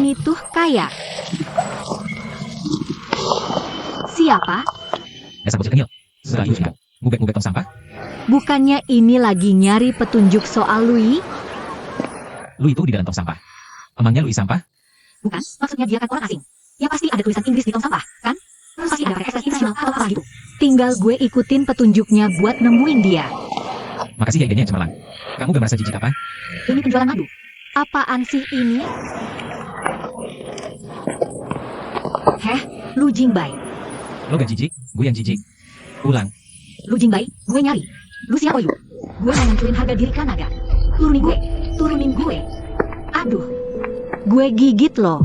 Ini tuh kayak... Siapa? Dasar bocil kenyil. Sudah ilu sudah. Ngubek-ngubek tong sampah. Bukannya ini lagi nyari petunjuk soal Louis? Louis itu di dalam tong sampah. Emangnya Louis sampah? Bukan, maksudnya dia kan orang asing. Ya pasti ada tulisan Inggris di tong sampah, kan? Terus pasti ada pakai ekspresi nasional atau apa gitu. Tinggal gue ikutin petunjuknya buat nemuin dia. Makasih ya idenya yang cemerlang. Kamu gak merasa jijik apa? Ini penjualan madu. Apaan sih ini? Heh, lu Jingbai. Lo gak jijik, gue yang jijik. Ulang. Lu Jingbai, gue nyari. Lu siapa lu? Gue mau ngancurin harga diri Kanada. Turunin gue, turunin gue. Aduh. Gue gigit lo.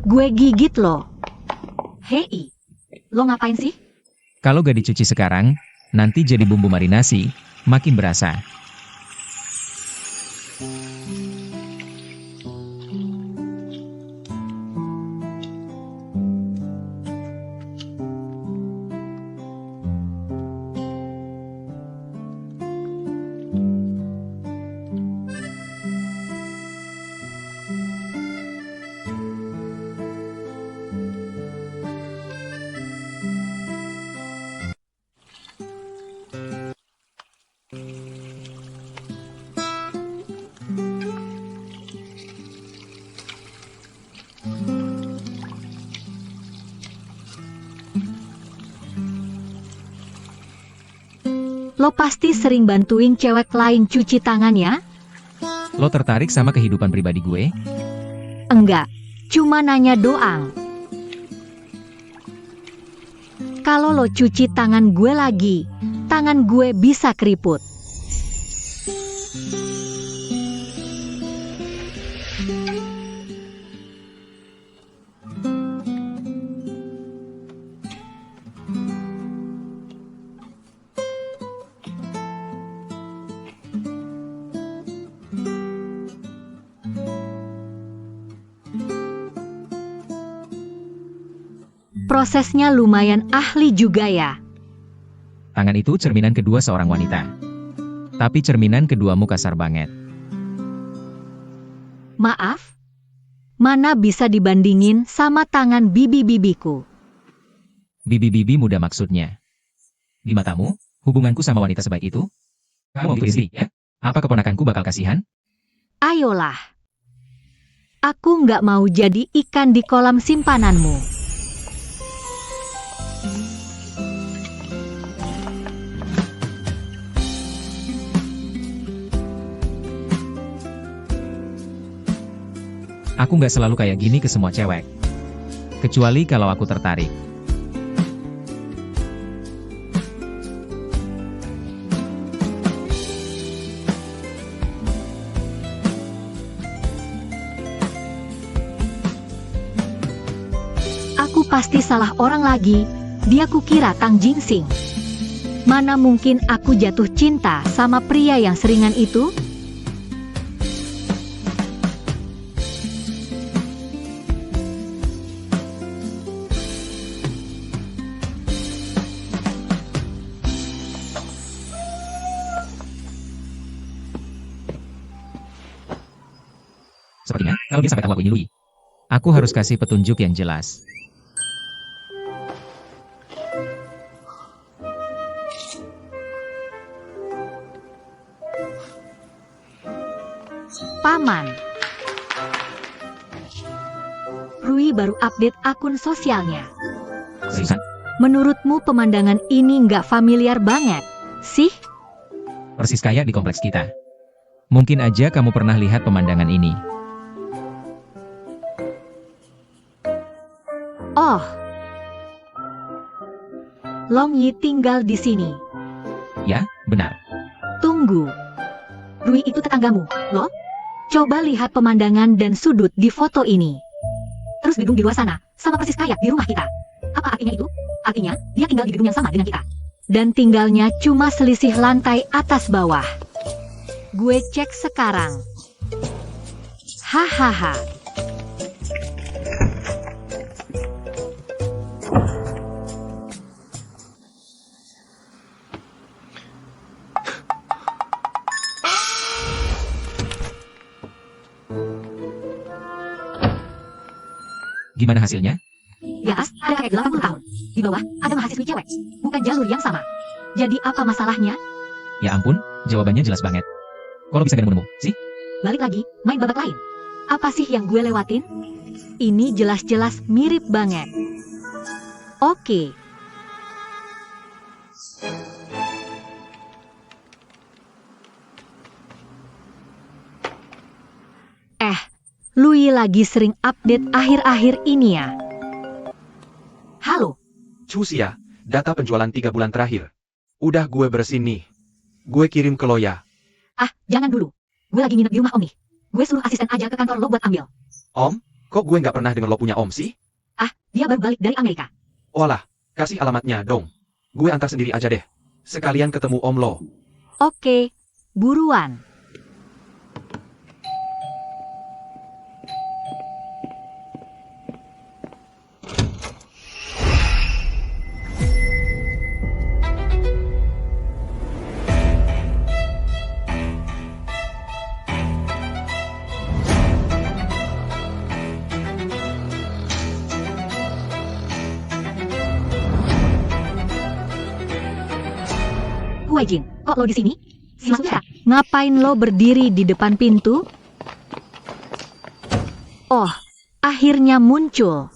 Gue gigit lo. Hei, lo ngapain sih? Kalau gak dicuci sekarang, nanti jadi bumbu marinasi, makin berasa. Lo pasti sering bantuin cewek lain cuci tangan ya? Lo tertarik sama kehidupan pribadi gue? Enggak, cuma nanya doang. Kalau lo cuci tangan gue lagi, tangan gue bisa keriput. Prosesnya lumayan ahli juga ya. Tangan itu cerminan kedua seorang wanita. Tapi cerminan keduamu kasar banget. Maaf? Mana bisa dibandingin sama tangan bibi-bibiku? Bibi-bibi muda maksudnya. Di matamu, hubunganku sama wanita sebaik itu? Kamu mau istri, ya? Apa keponakanku bakal kasihan? Ayolah. Aku nggak mau jadi ikan di kolam simpananmu. Aku nggak selalu kayak gini ke semua cewek. Kecuali kalau aku tertarik. Aku pasti salah orang lagi. Dia kukira Kang Jingsing. Mana mungkin aku jatuh cinta sama pria yang seringan itu? Sepertinya, kalau dia sampai tahu aku ini Louis, aku harus kasih petunjuk yang jelas. Paman. Rui baru update akun sosialnya. Seriusan? Menurutmu pemandangan ini nggak familiar banget, sih? Persis kayak di kompleks kita. Mungkin aja kamu pernah lihat pemandangan ini. Oh. Long Yi tinggal di sini. Ya, benar. Tunggu. Rui itu tetanggamu, loh? Coba lihat pemandangan dan sudut di foto ini. Terus gedung di luar sana, sama persis kayak di rumah kita. Apa artinya itu? Artinya, dia tinggal di gedung yang sama dengan kita. Dan tinggalnya cuma selisih lantai atas bawah. Gue cek sekarang. Hahaha. Gimana hasilnya? Di atas ada kakek 80 tahun. Di bawah ada mahasiswi cewek. Bukan jalur yang sama. Jadi apa masalahnya? Ya ampun, jawabannya jelas banget. Kalau bisa gak nemu sih? Balik lagi, main babak lain. Apa sih yang gue lewatin? Ini jelas-jelas mirip banget. Oke. Louis lagi sering update akhir-akhir ini ya. Halo, Cusia, data penjualan 3 bulan terakhir. Udah gue bersihin nih. Gue kirim ke lo ya. jangan dulu. Gue lagi nginep di rumah Om nih. Gue suruh asisten aja ke kantor lo buat ambil. Om, kok gue nggak pernah denger lo punya om sih? Dia baru balik dari Amerika. Walah, kasih alamatnya dong. Gue antar sendiri aja deh. Sekalian ketemu om lo. Oke, buruan. Gue Jin, kok lo di sini? Maksudnya, ngapain lo berdiri di depan pintu? Oh, akhirnya muncul.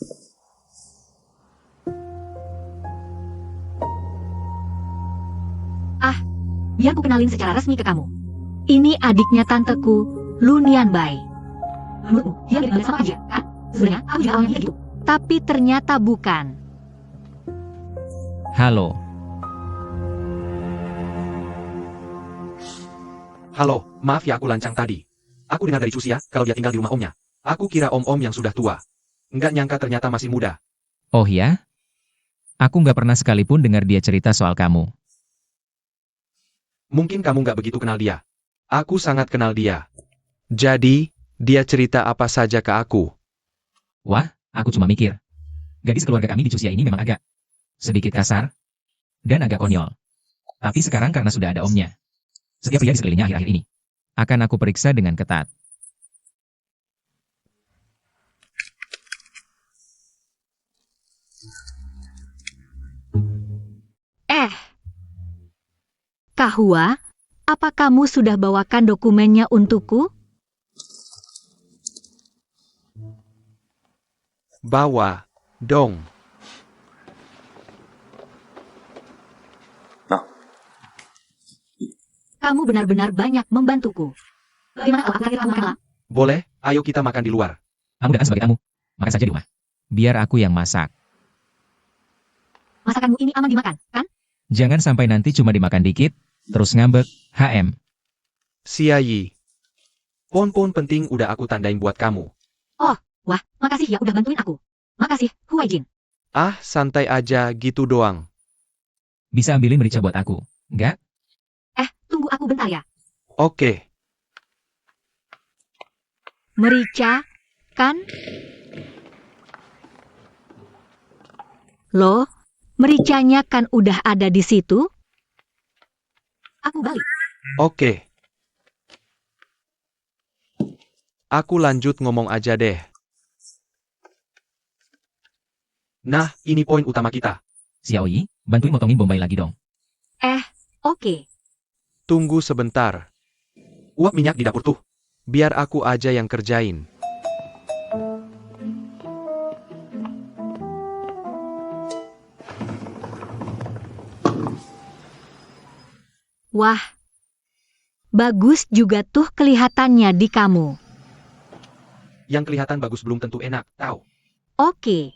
Biar ku kenalin secara resmi ke kamu. Ini adiknya tanteku, Lu Nianbai. Menurutmu, dia mirip banget sama aja, kan? Sebenarnya, aku juga awalnya gitu. Tapi ternyata bukan. Halo, Halo, maaf ya aku lancang tadi. Aku dengar dari Cusia kalau dia tinggal di rumah omnya. Aku kira om-om yang sudah tua. Nggak nyangka ternyata masih muda. oh ya? Aku nggak pernah sekalipun dengar dia cerita soal kamu. Mungkin kamu nggak begitu kenal dia. Aku sangat kenal dia. Jadi, dia cerita apa saja ke aku. Wah, aku cuma mikir. Gadis keluarga kami di Cusia ini memang agak sedikit kasar dan agak konyol. Tapi sekarang karena sudah ada omnya, setiap pria di sekelilingnya akhir-akhir ini akan aku periksa dengan ketat. Kahua, apa kamu sudah bawakan dokumennya untukku? Bawa, dong. Kamu benar-benar banyak membantuku. Bagaimana kalau aku terakhir kamu makan? Boleh, ayo kita makan di luar. Kamu datang sebagai tamu, makan saja di rumah. Biar aku yang masak. Masakanmu ini aman dimakan, kan? Jangan sampai nanti cuma dimakan dikit, terus ngambek, HM. Siayi. Pon-pon penting udah aku tandain buat kamu. Wah, makasih ya udah bantuin aku. Makasih, Huaijin. Ah, santai aja gitu doang. Bisa ambilin merica buat aku, enggak? Tunggu aku bentar ya. Oke. Merica, kan? Loh, mericanya kan udah ada di situ? Aku balik. Oke. Aku lanjut ngomong aja deh. Nah, ini poin utama kita. Xiaoyi, bantuin motongin bombay lagi dong. Oke. Tunggu sebentar. Uap minyak di dapur tuh. Biar aku aja yang kerjain. Wah, bagus juga tuh kelihatannya di kamu. Yang kelihatan bagus belum tentu enak, tahu? Oke.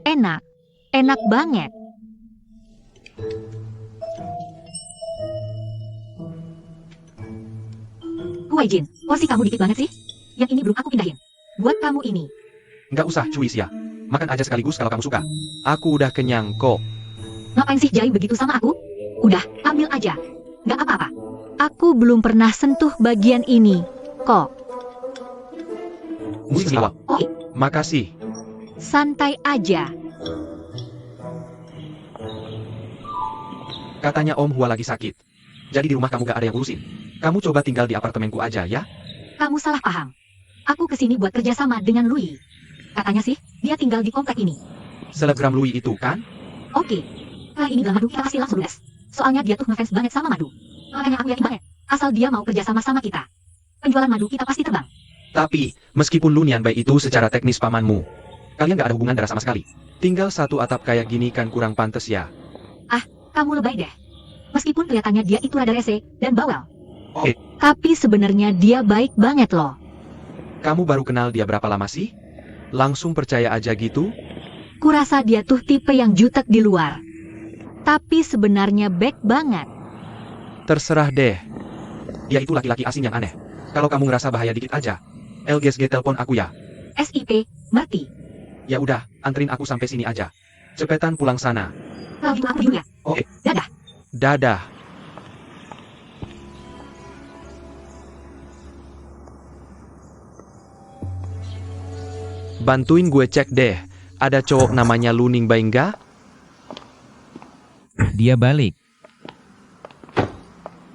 Enak. Enak banget. Huaijin, porsi kamu dikit banget sih. Yang ini belum aku pindahin. Buat kamu ini. Nggak usah, cuis ya. Makan aja sekaligus kalau kamu suka. Aku udah kenyang kok. Ngapain sih Jai begitu sama aku? Udah, ambil aja. Nggak apa-apa. Aku belum pernah sentuh bagian ini. Kok, Musik lewat. Oi. Makasih. santai aja. Katanya Om Hua lagi sakit. Jadi di rumah kamu gak ada yang urusin. Kamu coba tinggal di apartemenku aja ya. Kamu salah paham. Aku kesini buat kerjasama dengan Louis. Katanya sih, dia tinggal di komplek ini. Selebgram Louis itu kan? Oke. Kali ini bilang Madu kita pasti langsung ludes. Soalnya dia tuh ngefans banget sama Madu. Makanya aku yakin banget, asal dia mau kerja sama kita, penjualan madu kita pasti terbang. Tapi, meskipun Lu Nian Bai itu secara teknis pamanmu, kalian gak ada hubungan darah sama sekali. Tinggal satu atap kayak gini kan kurang pantas ya. Kamu lebay deh. Meskipun kelihatannya dia itu rada rese dan bawel. Oke. Tapi sebenarnya dia baik banget loh. Kamu baru kenal dia berapa lama sih? Langsung percaya aja gitu? Kurasa dia tuh tipe yang jutek di luar. Tapi sebenarnya baik banget. Terserah deh. Dia itu laki-laki asing yang aneh. Kalau kamu ngerasa bahaya dikit aja, LGSG telepon aku ya. SIP, ngerti. Ya udah, anterin aku sampai sini aja. Cepetan pulang sana. Kalau gitu aku dulu ya. Oke. Dadah. Dadah. Bantuin gue cek deh. Ada cowok namanya Lu Ning Bai nggak? Dia balik.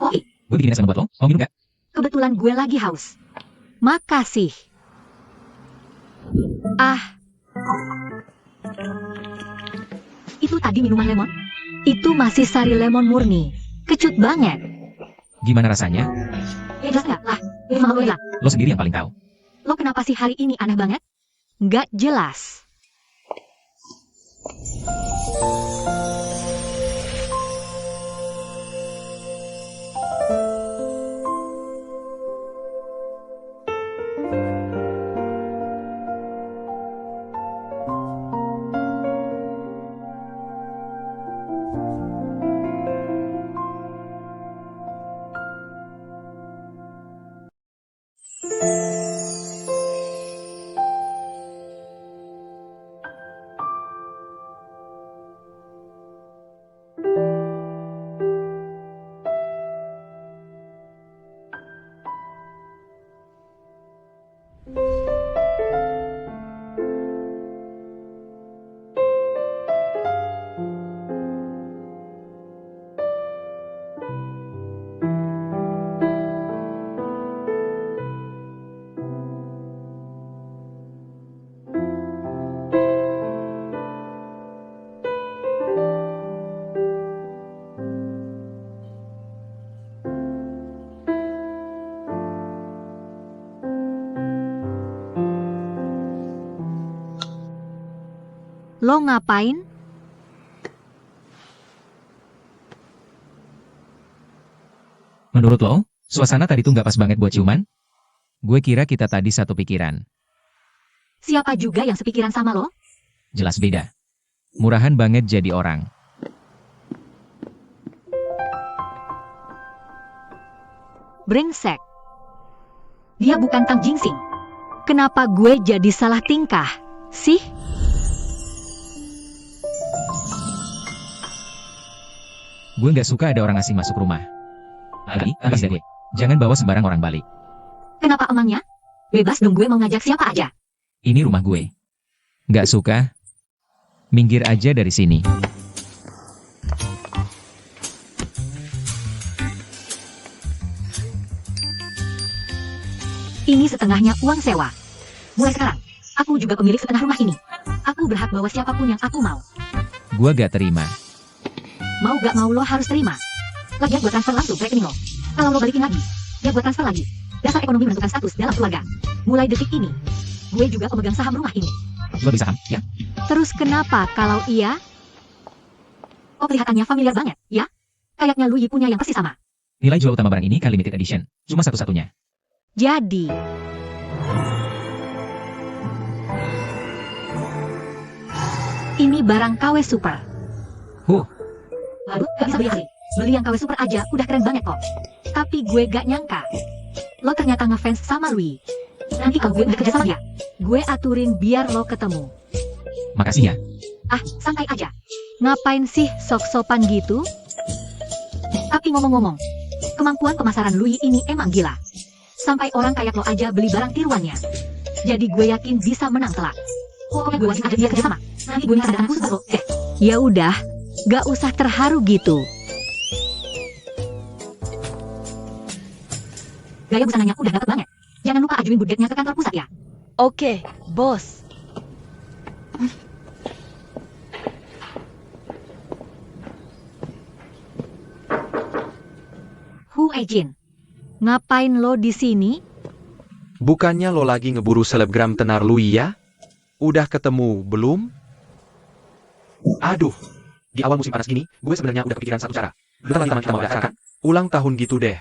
Oke, Gue bikin es buat lo. Mau minum gak? kebetulan gue lagi haus. Makasih. Itu tadi minuman lemon? Itu masih sari lemon murni. Kecut banget. Gimana rasanya? Ya jelas nggak lah. Ini mama lo hilang. Lo sendiri yang paling tahu. Lo kenapa sih hari ini aneh banget? Nggak jelas. Lo ngapain? Menurut lo, suasana tadi tuh nggak pas banget buat ciuman? Gue kira kita tadi satu pikiran. Siapa juga yang sepikiran sama lo? Jelas beda. Murahan banget jadi orang. Brengsek. Dia bukan Tang Jingsing. Kenapa gue jadi salah tingkah? Sih? Gue nggak suka ada orang asing masuk rumah. Lagi, gue. Jangan bawa sembarang orang balik. Kenapa emangnya? Bebas dong, gue mau ngajak siapa aja. Ini rumah gue. Nggak suka? Minggir aja dari sini. Ini setengahnya uang sewa. Mulai sekarang, aku juga pemilik setengah rumah ini. Aku berhak bawa siapapun yang aku mau. Gue gak terima. Mau gak mau lo harus terima. Lagian gue transfer langsung ke rekening lo. Kalau lo balikin lagi, ya gue transfer lagi. Dasar ekonomi menentukan status dalam keluarga. Mulai detik ini, gue juga pemegang saham rumah ini. Lo beli saham, ya? Terus kenapa kalau iya? Oh, kelihatannya familiar banget, ya? Kayaknya Lu Yi punya yang persis sama. Nilai jual utama barang ini kan limited edition. Cuma satu-satunya. Jadi, ini barang KW Super. Lalu, gak bisa beli asli. Beli yang KW Super aja udah keren banget kok. Tapi gue gak nyangka. Lo ternyata ngefans sama Lu Yi. Nanti kalau gue udah kerja sama dia, gue aturin biar lo ketemu. Makasih ya. Ah, santai aja. Ngapain sih sok-sopan gitu? Tapi ngomong-ngomong, kemampuan pemasaran Lu Yi ini emang gila. Sampai orang kayak lo aja beli barang tiruannya. Jadi gue yakin bisa menang telak. Pokoknya gue wajib ajak dia kerja sama. Nanti gue minta dana khusus buat lo. Ya udah, gak usah terharu gitu. Gaya busananya udah dapet banget. Jangan lupa ajuin budgetnya ke kantor pusat ya. Oke, bos. Tunggu Ejin. Ngapain lo di sini? Bukannya lo lagi ngeburu selebgram tenar Lui ya? Udah ketemu belum? Aduh, di awal musim panas gini, gue sebenarnya udah kepikiran satu cara. Bentar lagi taman kita mau ada acara kan? Ulang tahun gitu deh.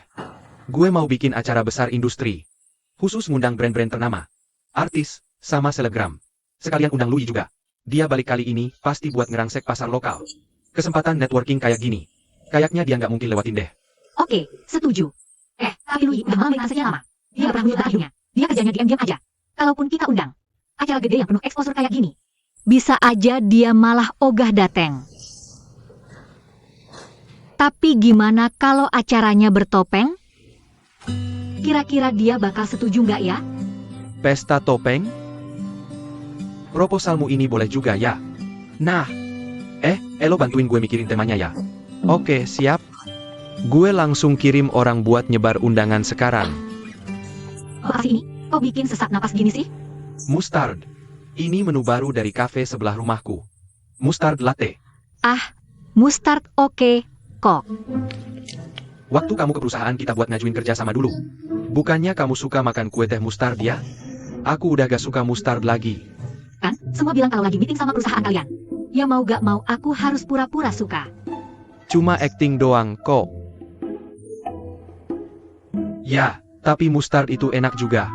Gue mau bikin acara besar industri. Khusus ngundang brand-brand ternama. Artis, sama selebgram. Sekalian undang Lui juga. Dia balik kali ini pasti buat ngerangsek pasar lokal. Kesempatan networking kayak gini. Kayaknya dia nggak mungkin lewatin deh. Oke, setuju. Tapi Lui udah malah main sekian lama. Dia pernah nunjuk hidupnya. Dia kerjanya diam-diam aja. Kalaupun kita undang acara gede yang penuh exposure kayak gini, bisa aja dia malah ogah dateng. Tapi gimana kalau acaranya bertopeng? Kira-kira dia bakal setuju nggak ya? Pesta topeng? Proposalmu ini boleh juga ya. Nah, lo bantuin gue mikirin temanya ya. Oke, siap. Gue langsung kirim orang buat nyebar undangan sekarang. Apa sih ini? Kok bikin sesak napas gini sih? Mustard. Ini menu baru dari kafe sebelah rumahku. Mustard latte. Mustard oke, kok. Waktu kamu ke perusahaan kita buat ngajuin kerja sama dulu. Bukannya kamu suka makan kue teh mustard ya? Aku udah gak suka mustard lagi. Kan, semua bilang kalau lagi meeting sama perusahaan kalian. Ya mau gak mau aku harus pura-pura suka. Cuma acting doang kok. Ya, tapi mustard itu enak juga.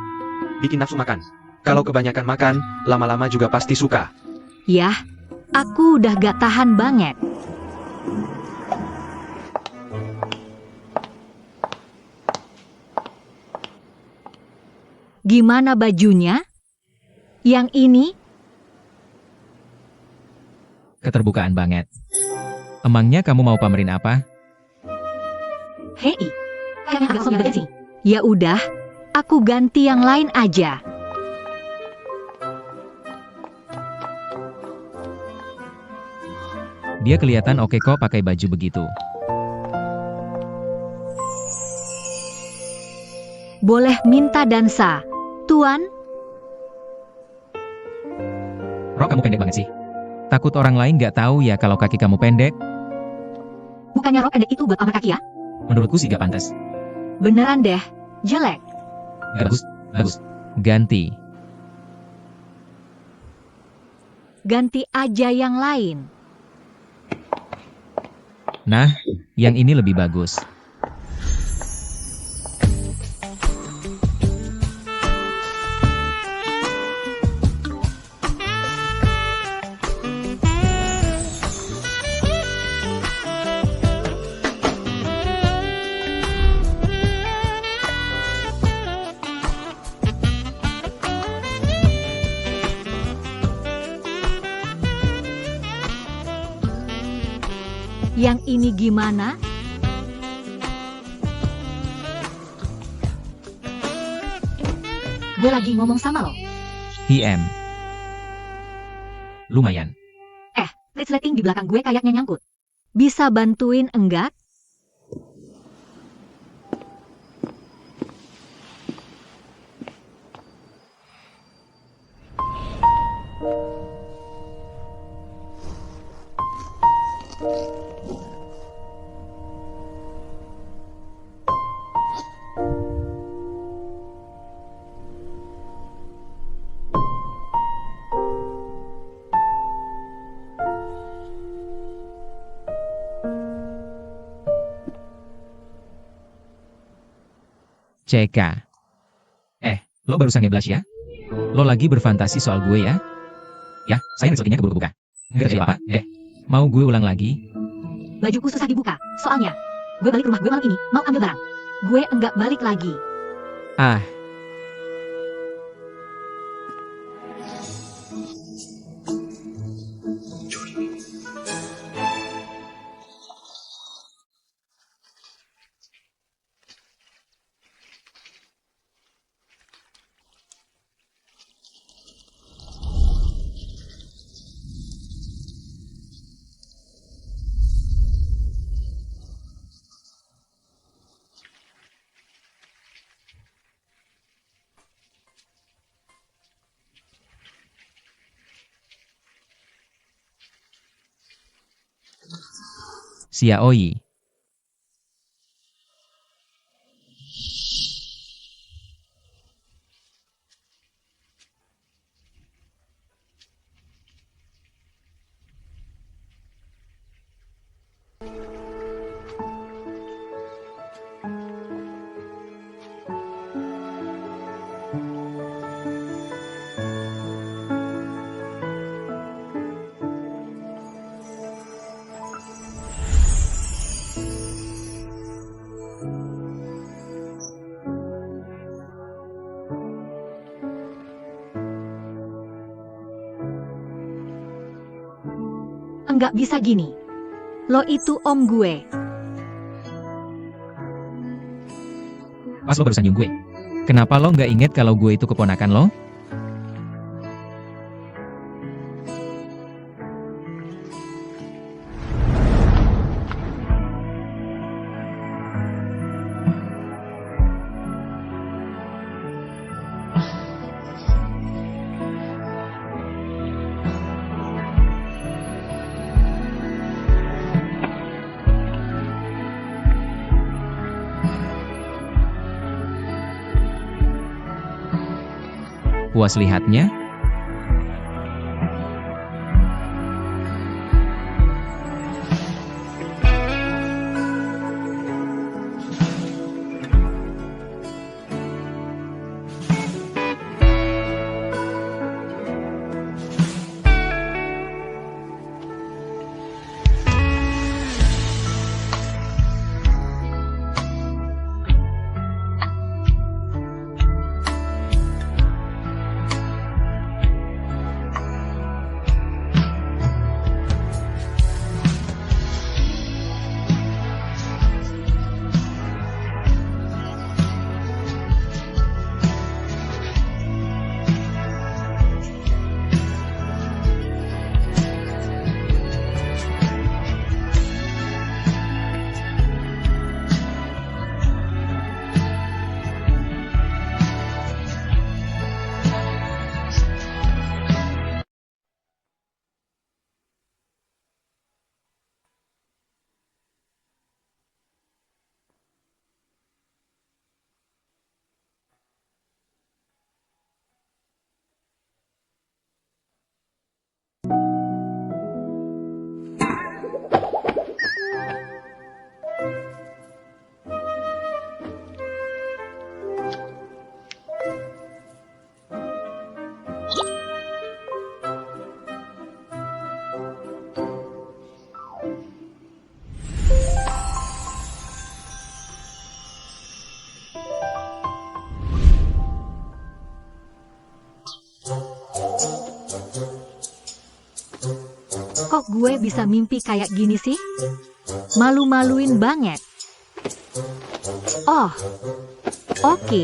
Bikin nafsu makan. Kalau kebanyakan makan, lama-lama juga pasti suka. Yah, aku udah gak tahan banget. Gimana bajunya? Yang ini? Keterbukaan banget. Emangnya kamu mau pamerin apa? Hei, kayaknya agak sok sih. Ya udah, aku ganti yang lain aja. Dia kelihatan oke kok pakai baju begitu. Boleh minta dansa, Tuan? Rok, kamu pendek banget sih. Takut orang lain nggak tahu ya kalau kaki kamu pendek? Bukannya rok pendek itu buat pamer kaki ya? Menurutku sih gak pantas. Beneran deh, jelek. Gak bagus, bagus. Ganti. Ganti aja yang lain. Nah, yang ini lebih bagus. Yang ini gimana? Gue lagi ngomong sama lo. HM. Lumayan. Resleting di belakang gue kayaknya nyangkut. Bisa bantuin enggak? CK. Lo barusan ngeblash ya? Lo lagi berfantasi soal gue ya? Ya, saya rezekinya keburu kebuka. Nggak terjadi apa, mau gue ulang lagi? Bajuku susah dibuka, soalnya gue balik rumah gue malam ini, mau ambil barang. Gue enggak balik lagi. Ah, Xiaoyi. nggak bisa gini. Lo itu om gue. Pas lo barusan nyung gue. Kenapa lo nggak inget kalau gue itu keponakan lo? Puas lihatnya? Kok gue bisa mimpi kayak gini sih? Malu-maluin banget. Oh, oke.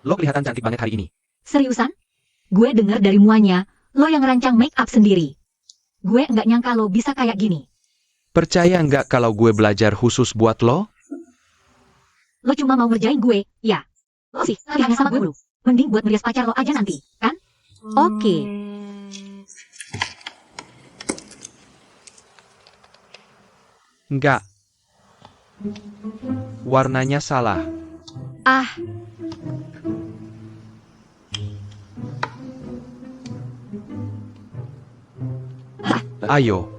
Lo kelihatan cantik banget hari ini. Seriusan? Gue denger dari muanya, lo yang rancang make up sendiri. Gue nggak nyangka lo bisa kayak gini. Percaya nggak kalau gue belajar khusus buat lo? Lo cuma mau ngerjain gue, ya? Lo sih, latihannya sama gue dulu. Mending buat merias pacar lo aja nanti, kan? Oke. Nggak. Warnanya salah. Ah, Ayo.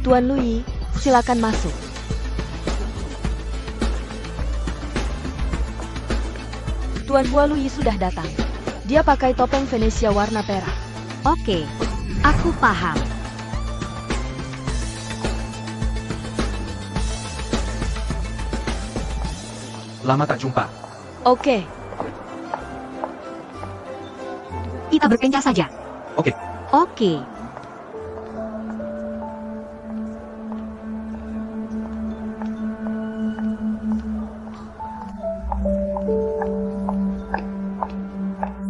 Tuan Louis, silakan masuk. Tuan Hua Louis sudah datang. Dia pakai topeng Venesia warna perak. oke. Aku paham. Lama tak jumpa. Oke, Kita berpencar saja. Oke. Oke.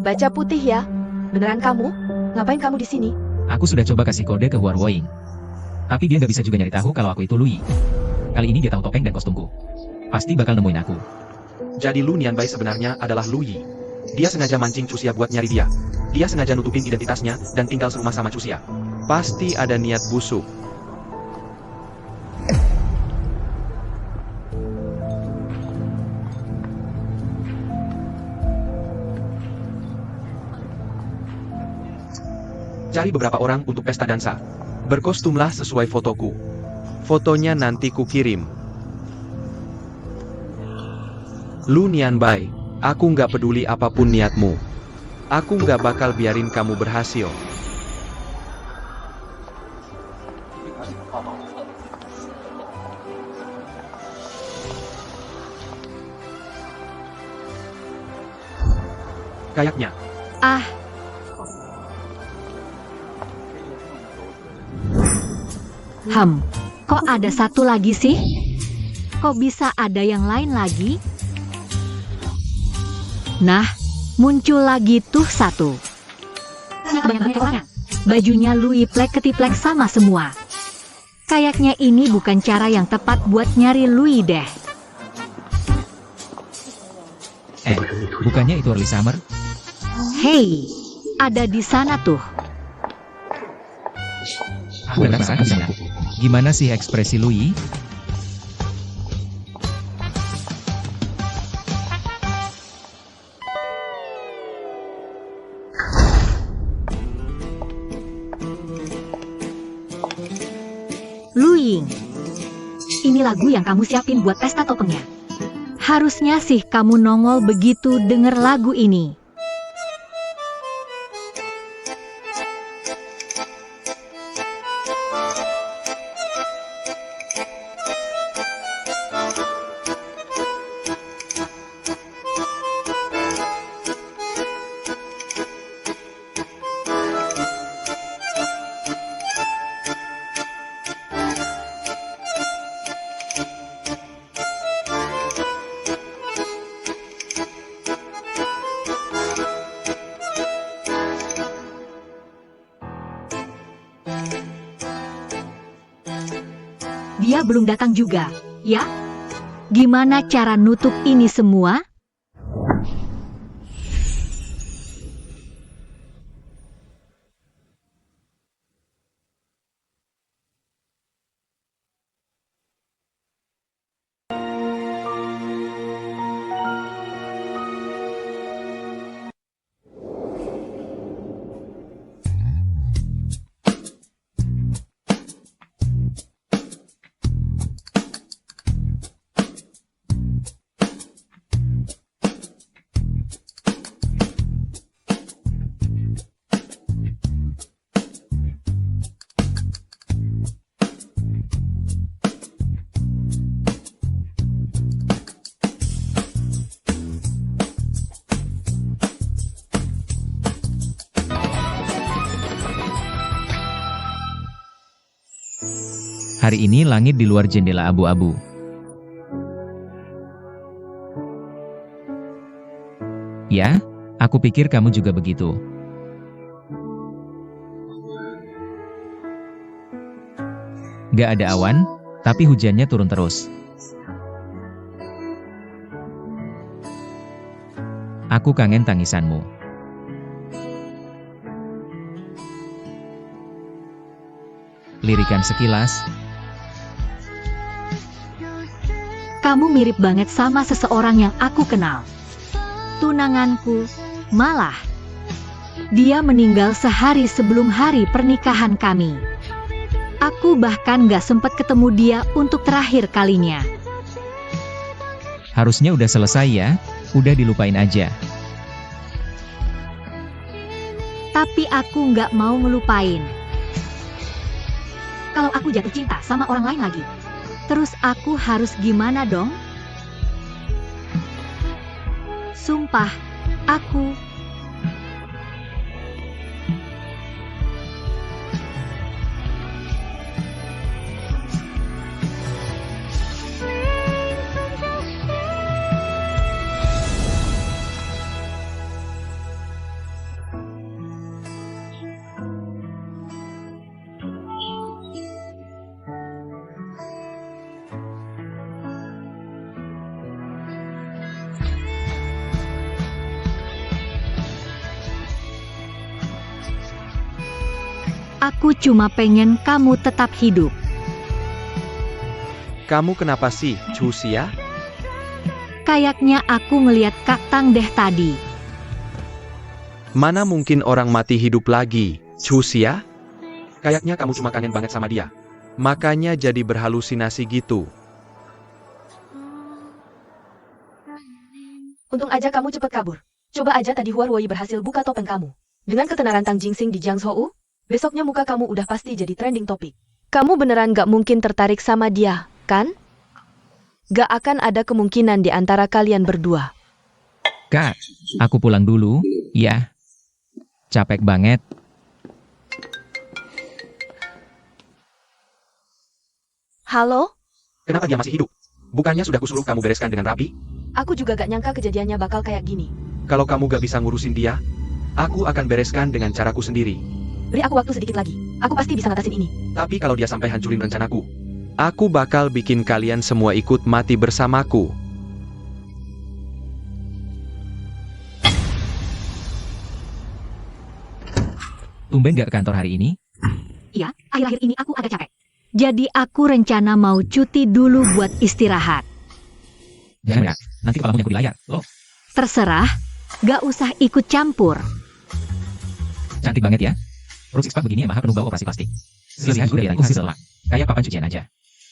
baca putih ya. Beneran kamu? Ngapain kamu di sini? Aku sudah coba kasih kode ke Huarwoing. Tapi dia nggak bisa juga nyari tahu kalau aku itu Lui. Kali ini dia tahu topeng dan kostumku. Pasti bakal nemuin aku. Jadi Lu Nianbai sebenarnya adalah Lu Yi. Dia sengaja mancing Cusia buat nyari dia. Dia sengaja nutupin identitasnya dan tinggal serumah sama Cusia. Pasti ada niat busuk. Cari beberapa orang untuk pesta dansa. Berkostumlah sesuai fotoku. Fotonya nanti ku kirim. Lu Nian Bai, aku nggak peduli apapun niatmu. Aku nggak bakal biarin kamu berhasil. Kayaknya. Ah. Kok ada satu lagi sih? Kok bisa ada yang lain lagi? Nah, muncul lagi tuh satu. Kebanyakan orangnya. Bajunya Louis plek-ketiplek sama semua. Kayaknya ini bukan cara yang tepat buat nyari Louis deh. Bukannya itu early summer? Hei, ada di sana tuh. Benar sana. Gimana sih ekspresi Louis? Louis, ini lagu yang kamu siapin buat pesta topengnya. Harusnya sih kamu nongol begitu denger lagu ini. Dia belum datang juga, ya? Gimana cara nutup ini semua? Hari ini langit di luar jendela abu-abu. Ya, aku pikir kamu juga begitu. Gak ada awan, tapi hujannya turun terus. Aku kangen tangisanmu. Lirikan sekilas. Kamu mirip banget sama seseorang yang aku kenal. Tunanganku, malah. Dia meninggal sehari sebelum hari pernikahan kami. Aku bahkan gak sempat ketemu dia untuk terakhir kalinya. Harusnya udah selesai ya, udah dilupain aja. Tapi aku gak mau ngelupain. Kalau aku jatuh cinta sama orang lain lagi, terus aku harus gimana dong? Sumpah, aku... Aku cuma pengen kamu tetap hidup. Kamu kenapa sih, Chusia? Kayaknya aku ngeliat Kak Tang deh tadi. Mana mungkin orang mati hidup lagi? Cusia? Kayaknya kamu cuma kangen banget sama dia. Makanya jadi berhalusinasi gitu. Untung aja kamu cepat kabur. Coba aja tadi Huarwei berhasil buka topeng kamu. Dengan ketenaran Tang Jingsing di Jiangzhou, besoknya muka kamu udah pasti jadi trending topik. Kamu beneran gak mungkin tertarik sama dia, kan? Gak akan ada kemungkinan di antara kalian berdua. Kak, aku pulang dulu, ya. Capek banget. Halo? Kenapa dia masih hidup? Bukannya sudah kusuruh kamu bereskan dengan rapi? Aku juga gak nyangka kejadiannya bakal kayak gini. Kalau kamu gak bisa ngurusin dia, aku akan bereskan dengan caraku sendiri. Beri aku waktu sedikit lagi. Aku pasti bisa ngatasin ini. Tapi kalau dia sampai hancurin rencanaku, aku bakal bikin kalian semua ikut mati bersamaku. Tumben gak ke kantor hari ini? Iya, akhir-akhir ini aku agak capek. Jadi aku rencana mau cuti dulu buat istirahat. Jangan ya, nanti kepalamu nyangkut di layar. Loh, Terserah, gak usah ikut campur. cantik banget ya. Perut six pack begini emang penuh bau operasi plastik. Selesai juga dari hasil lah. Kayak papan cucian aja.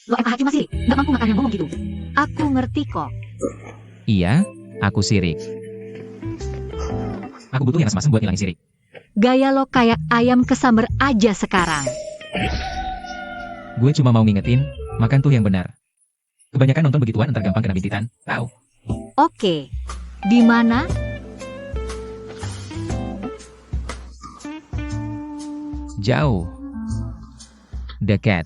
Lo emang cuma sirik, gak mampu makan yang ngomong gitu. Aku ngerti kok. Iya, aku sirik. Aku butuh yang asem-asem buat ngilangin sirik. Gaya lo kayak ayam kesamber aja sekarang. Gue cuma mau ngingetin, makan tuh yang benar. Kebanyakan nonton begituan ntar gampang kena bintitan, tahu? Oke, di mana? Jauh. Dekat.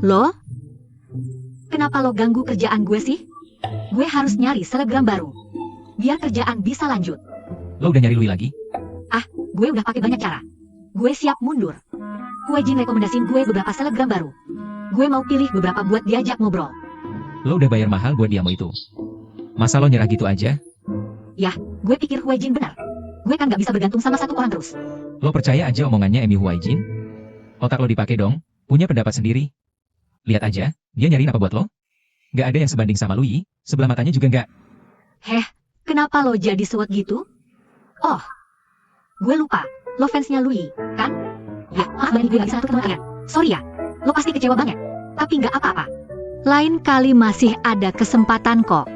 Lo? Kenapa lo ganggu kerjaan gue sih? Gue harus nyari selebgram baru. Biar kerjaan bisa lanjut. Lo udah nyari Louis lagi? Gue udah pakai banyak cara. Gue siap mundur. Huijin rekomendasiin gue beberapa selebgram baru. Gue mau pilih beberapa buat diajak ngobrol. Lo udah bayar mahal buat diamu itu. Masa lo nyerah gitu aja? Gue pikir Huijin benar. Gue kan gak bisa bergantung sama satu orang terus. Lo percaya aja omongannya Emi Huaijin? Otak lo dipakai dong, punya pendapat sendiri. Lihat aja, dia nyariin apa buat lo? Gak ada yang sebanding sama Louis, sebelah matanya juga gak. Kenapa lo jadi suwet gitu? Oh, gue lupa. Lo fansnya Louis, kan? Ya, maaf banget gue gak bisa ngatur ketemu kalian. Sorry ya, lo pasti kecewa banget. Tapi gak apa-apa. Lain kali masih ada kesempatan kok.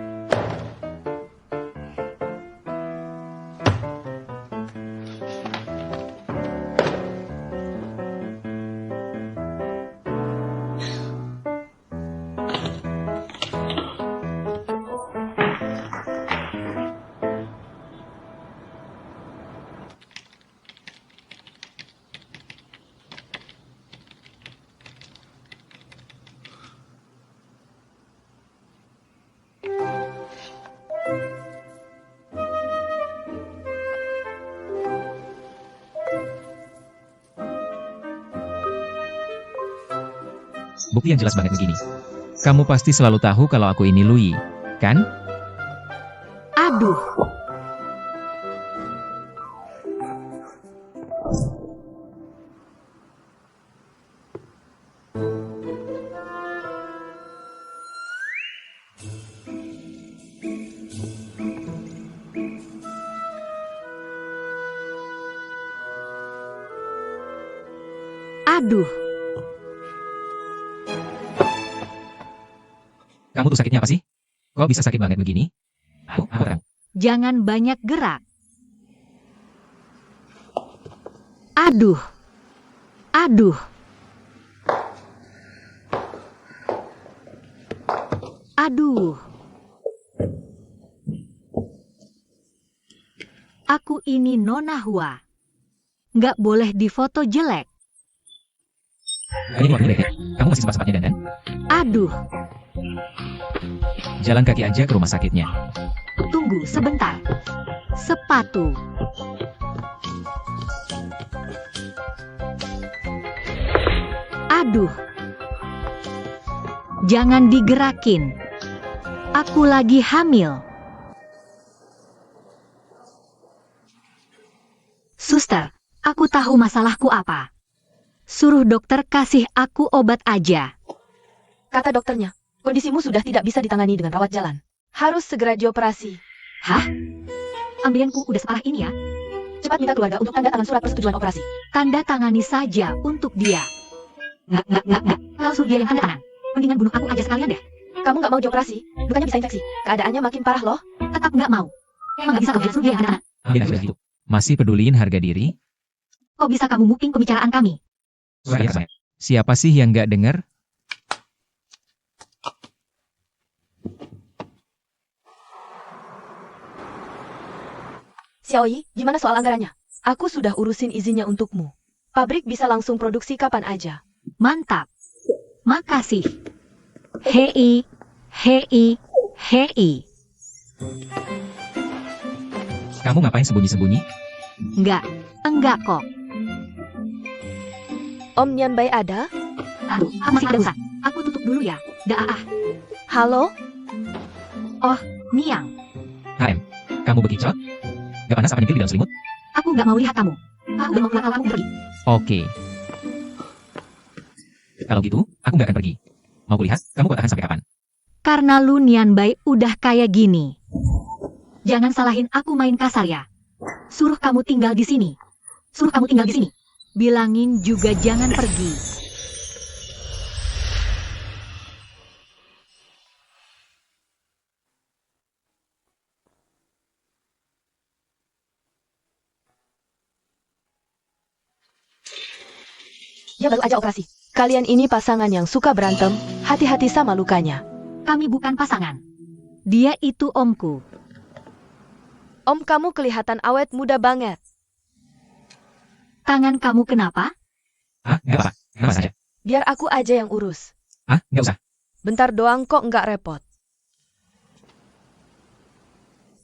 Bukti yang jelas banget begini. Kamu pasti selalu tahu kalau aku ini Louis, kan? Aduh, aduh. Kamu tuh sakitnya apa sih? Kok bisa sakit banget begini? Aku terang. Jangan banyak gerak. Aduh. Aduh. Aduh. Aku ini Nona Hua. Nggak boleh difoto jelek. Ini keluar dulu deh, Kak. Kamu masih sempat-sempatnya dandan? Aduh. Jalan kaki aja ke rumah sakitnya. Tunggu sebentar. Sepatu. Aduh. Jangan digerakin. Aku lagi hamil. Suster, aku tahu masalahku apa. Suruh dokter kasih aku obat aja. Kata dokternya, kondisimu sudah tidak bisa ditangani dengan rawat jalan. Harus segera dioperasi. Hah? Ambeien-ku udah separah ini ya? Cepat minta keluarga untuk tanda tangan surat persetujuan operasi. Tanda tangani saja untuk dia. Nggak. Kalau suruh dia yang tanda tangan, mendingan bunuh aku aja sekalian deh. Kamu nggak mau dioperasi, lukanya bisa infeksi. Keadaannya makin parah loh. Tetap nggak mau. Emang nggak bisa kau suruh dia yang tanda tangan? Ambil sudah gitu. Masih peduliin harga diri? Kok bisa kamu muping pembicaraan kami? Siapa sih yang nggak dengar? Xiaoyi, gimana soal anggarannya? Aku sudah urusin izinnya untukmu. Pabrik bisa langsung produksi kapan aja. Mantap. Makasih. Hei. Kamu ngapain sembunyi-sembunyi? Enggak kok. Om Nianbai ada? Aduh, aku masih ada urusan. Aku tutup dulu ya. Dah. Halo? Niang, HM, kamu bekicot? Gak panas apa nyempil di dalam selimut? aku nggak mau lihat kamu. Aku udah mau keluar kamu pergi. Oke. Kalau gitu, aku nggak akan pergi. Mau kulihat, kamu kok tahan sampai kapan? Karena lu Nianbai udah kayak gini. Jangan salahin aku main kasar ya. Suruh kamu tinggal di sini. Bilangin juga jangan pergi. Dia baru aja operasi. Kalian ini pasangan yang suka berantem, hati-hati sama lukanya. Kami bukan pasangan. Dia itu omku. Om kamu kelihatan awet muda banget. Tangan kamu kenapa? Hah? Nggak apa-apa. Kenapa saja? Biar aku aja yang urus. Hah? Nggak usah. Bentar doang kok nggak repot.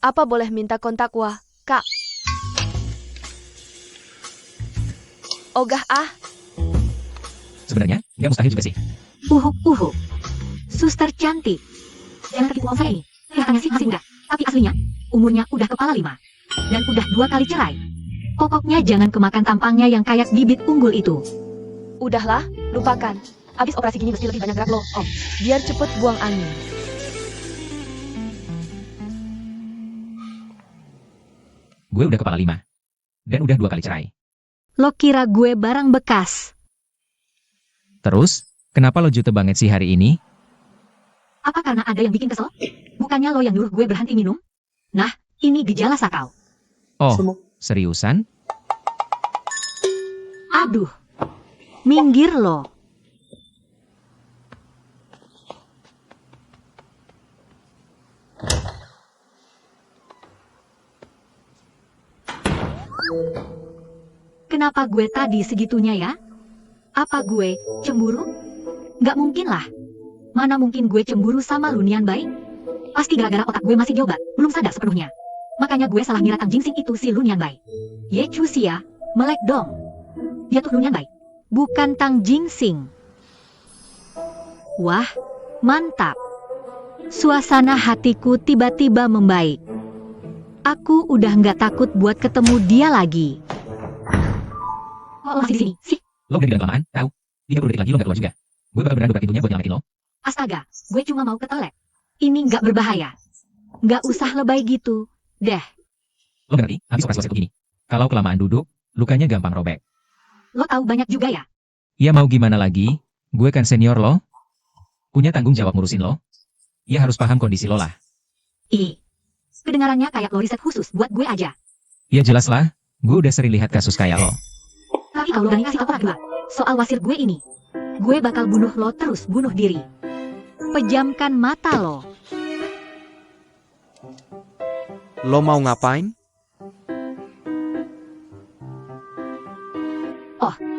Apa boleh minta kontak Wah, Kak? Ogah Sebenarnya, nggak mustahil juga sih. Uhuk. Suster cantik. Jangan tertipu om saya ini. Kelihatannya sih masih muda. Tapi aslinya, umurnya udah kepala 5. Dan udah 2 kali cerai. Pokoknya jangan kemakan tampangnya yang kayak bibit unggul itu. Udahlah, lupakan. Abis operasi gini mesti lebih banyak gerak loh, Om. Biar cepet buang angin. Gue udah kepala 5. Dan udah 2 kali cerai. Lo kira gue barang bekas? Terus, kenapa lo jute banget sih hari ini? Apa karena ada yang bikin kesel? Bukannya lo yang nyuruh gue berhenti minum? Nah, ini gejala sakau. Oh, seriusan? Aduh. Minggir lo. Kenapa gue tadi segitunya ya? Apa gue cemburu? Nggak mungkin lah. Mana mungkin gue cemburu sama Lu Nianbai? Pasti gara-gara otak gue masih diobat, belum sadar sepenuhnya. Makanya gue salah ngira Tang Jingsing itu si Lu Nianbai. Ye Chuxia, melek dong. Dia tuh Lu Nianbai, bukan Tang Jingsing. Wah, mantap. Suasana hatiku tiba-tiba membaik. Aku udah nggak takut buat ketemu dia lagi. Oh, masih di sini sih? Lo udah di dalam kelamaan, tahu? 30 detik lagi lo nggak keluar juga. Gue bakal beneran buka pintunya buat nyelamatin lo. Astaga, gue cuma mau ke toilet. Ini nggak berbahaya. Nggak usah lebay gitu, deh. Lo nggak ngerti, habis operasi wasit begini. Kalau kelamaan duduk, lukanya gampang robek. Lo tahu banyak juga ya? Ya mau gimana lagi? Gue kan senior lo. Punya tanggung jawab ngurusin lo. Ya harus paham kondisi lo lah. Ih, kedengarannya kayak lo riset khusus buat gue aja. Ya jelas lah, gue udah sering lihat kasus kayak lo. Tapi kalau lo berani kasih tau orang gue soal wasir gue ini, gue bakal bunuh lo terus bunuh diri. Pejamkan mata lo. Lo mau ngapain?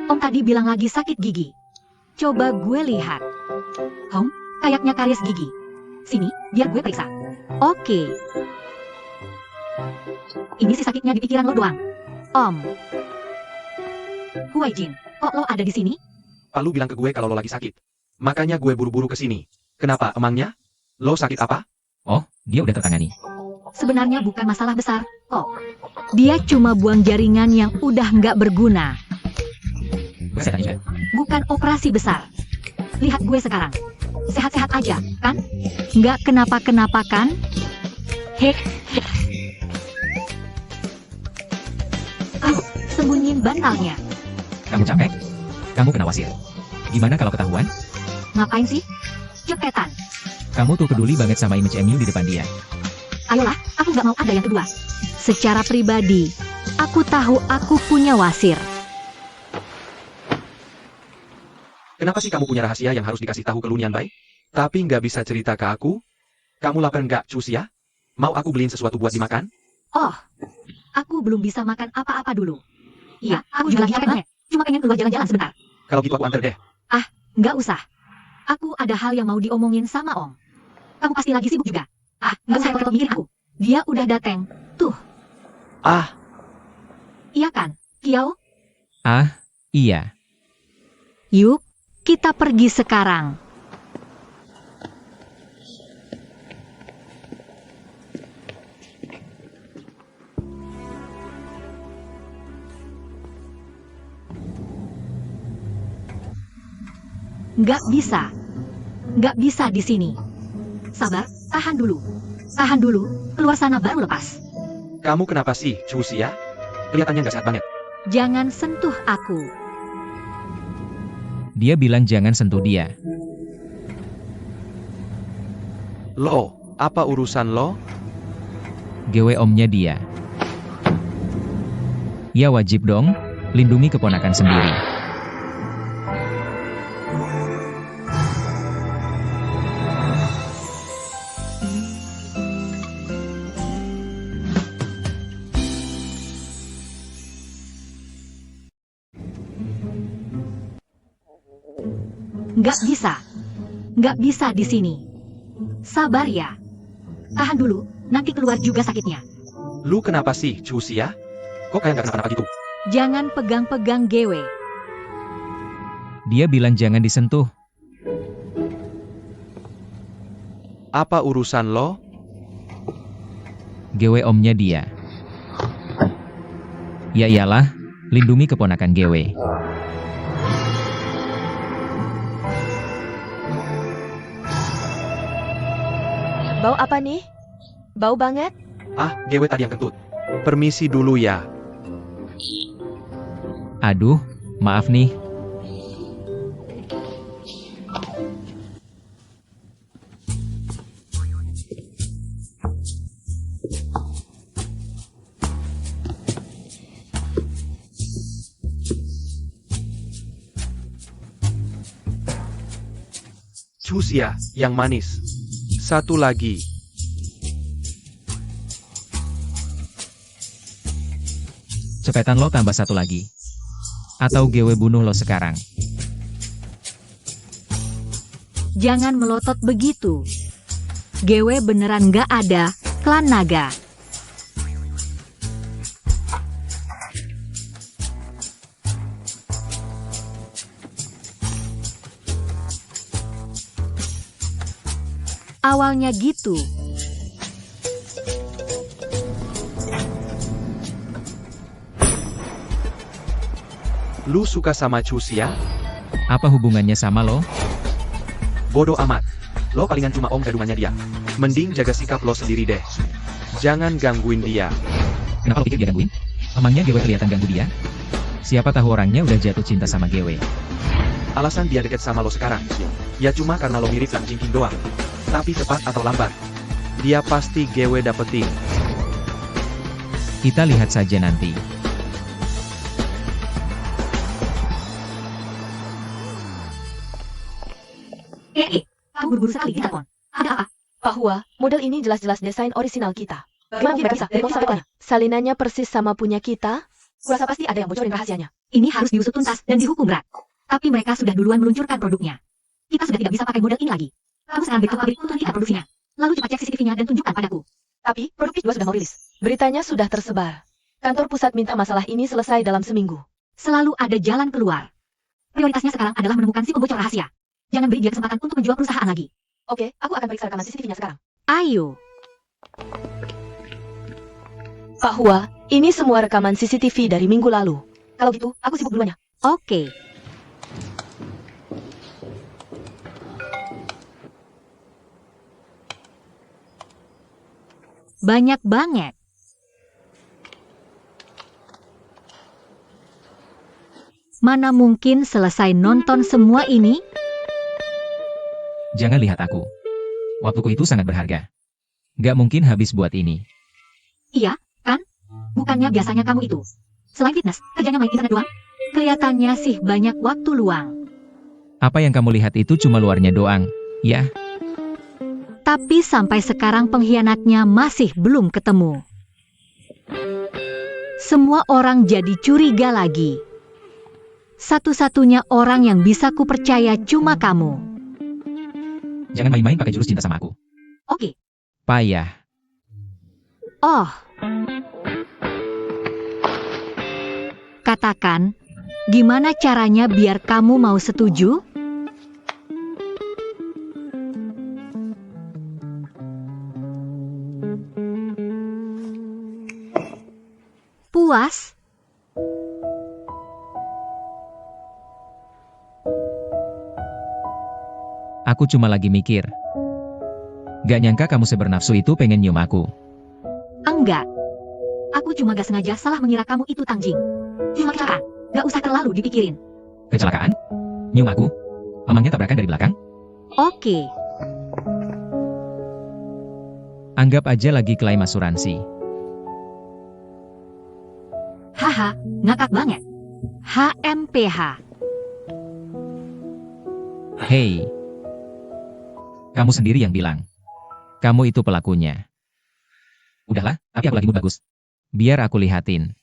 Om tadi bilang lagi sakit gigi. Coba gue lihat. Om, kayaknya karies gigi. Sini, biar gue periksa. Oke. Ini sih sakitnya di pikiran lo doang. Om. Huai Jin, kok lo ada di sini? Pak Lu bilang ke gue kalau lo lagi sakit. Makanya gue buru-buru ke sini. Kenapa emangnya? Lo sakit apa? Oh, dia udah tertangani. Sebenarnya bukan masalah besar, kok. Dia cuma buang jaringan yang udah nggak berguna. Kesehatan juga. Bukan operasi besar. Lihat gue sekarang. Sehat-sehat aja, kan? Nggak kenapa-kenapa kan? Heh. Sembunyiin bantalnya. Kamu capek? Kamu kena wasir. Gimana kalau ketahuan? Ngapain sih? Cepetan. Kamu tuh peduli banget sama image MU di depan dia. Ayolah, aku nggak mau ada yang kedua. Secara pribadi, aku tahu aku punya wasir. Kenapa sih kamu punya rahasia yang harus dikasih tahu ke Lunian Bai? Tapi nggak bisa cerita ke aku? Kamu lapar nggak, Cusia? Mau aku beliin sesuatu buat dimakan? Oh, aku belum bisa makan apa-apa dulu. Iya, aku juga lagi capek banget. Cuma pengen keluar jalan-jalan sebentar. Kalau gitu aku antar deh. Nggak usah. Aku ada hal yang mau diomongin sama Om. Kamu pasti lagi sibuk juga. Nggak usah repot-repot mikirin aku. Dia udah dateng. Tuh. Ah, Iya kan, Kiao? Ah, iya. Yuk, kita pergi sekarang. Nggak bisa. Nggak bisa di sini. Sabar, tahan dulu. Tahan dulu, keluar sana baru lepas. kamu kenapa sih, Cusia? Kelihatannya nggak sehat banget. Jangan sentuh aku. Dia bilang jangan sentuh dia. Lo, apa urusan lo? GW omnya dia. Ya wajib dong, lindungi keponakan sendiri. Nggak bisa. Nggak bisa di sini. Sabar ya. Tahan dulu, nanti keluar juga sakitnya. Lu kenapa sih, Cusia? Kok kayak nggak kenapa-napa gitu? Jangan pegang-pegang GW. Dia bilang jangan disentuh. Apa urusan lo? GW omnya dia. Ya iyalah, lindungi keponakan GW. Bau apa nih? Bau banget? Ah, GW tadi yang kentut. Permisi dulu ya. Aduh, maaf nih. Cusia, yang manis. Satu lagi. Cepetan lo tambah satu lagi. Atau GW bunuh lo sekarang. Jangan melotot begitu. GW beneran nggak ada, klan naga. Awalnya gitu. Lu suka sama Cusia? Apa hubungannya sama lo? Bodoh amat. Lo palingan cuma om gadungannya dia. Mending jaga sikap lo sendiri deh. Jangan gangguin dia. Kenapa lo pikir dia gangguin? Emangnya GW kelihatan ganggu dia? Siapa tahu orangnya udah jatuh cinta sama GW. Alasan dia deket sama lo sekarang, ya cuma karena lo mirip Lang Jingking doang. Tapi cepat atau lambat, dia pasti GW dapetin. Kita lihat saja nanti. Kamu buru-buru sekali di telepon. Ada apa? Pak Hua, model ini jelas-jelas desain orisinal kita. Gimana kita bisa? Dari sampainya. Salinannya persis sama punya kita. Kurasa pasti ada yang bocorin rahasianya. Ini harus diusut tuntas dan dihukum berat. Tapi mereka sudah duluan meluncurkan produknya. Kita sudah tidak bisa pakai model ini lagi. Kamu sekarang back to pabrik untuk kita produksinya. Lalu cepat cek CCTV-nya dan tunjukkan padaku. Tapi, produk juga sudah mau rilis. Beritanya sudah tersebar. Kantor pusat minta masalah ini selesai dalam seminggu. Selalu ada jalan keluar. Prioritasnya sekarang adalah menemukan si pembocor rahasia. Jangan beri dia kesempatan untuk menjual perusahaan lagi. Oke, aku akan periksa rekaman CCTV-nya sekarang. Ayo. Pak Hua, ini semua rekaman CCTV dari minggu lalu. Kalau gitu, aku sibuk duluan ya. Oke. Banyak banget. Mana mungkin selesai nonton semua ini? Jangan lihat aku. Waktuku itu sangat berharga. Gak mungkin habis buat ini. Iya, kan? Bukannya biasanya kamu itu. Selain fitness, kerjanya main internet doang? Kelihatannya sih banyak waktu luang. Apa yang kamu lihat itu cuma luarnya doang, ya? Tapi sampai sekarang pengkhianatnya masih belum ketemu. Semua orang jadi curiga lagi. Satu-satunya orang yang bisa kupercaya cuma kamu. Jangan main-main pakai jurus cinta sama aku. Oke. Payah. Oh. Katakan, gimana caranya biar kamu mau setuju? Puas? Aku cuma lagi mikir. Gak nyangka kamu sebernafsu itu pengen nyium aku. Enggak. Aku cuma gak sengaja salah mengira kamu itu Tangjing. Cuma kecelakaan, gak usah terlalu dipikirin. Kecelakaan? Nyium aku? Emangnya tabrakan dari belakang? Oke. Anggap aja lagi klaim asuransi. Haha, ngakak banget. HMPH. Hei. Kamu sendiri yang bilang. Kamu itu pelakunya. Udahlah, tapi aku lagi mood bagus. Biar aku lihatin.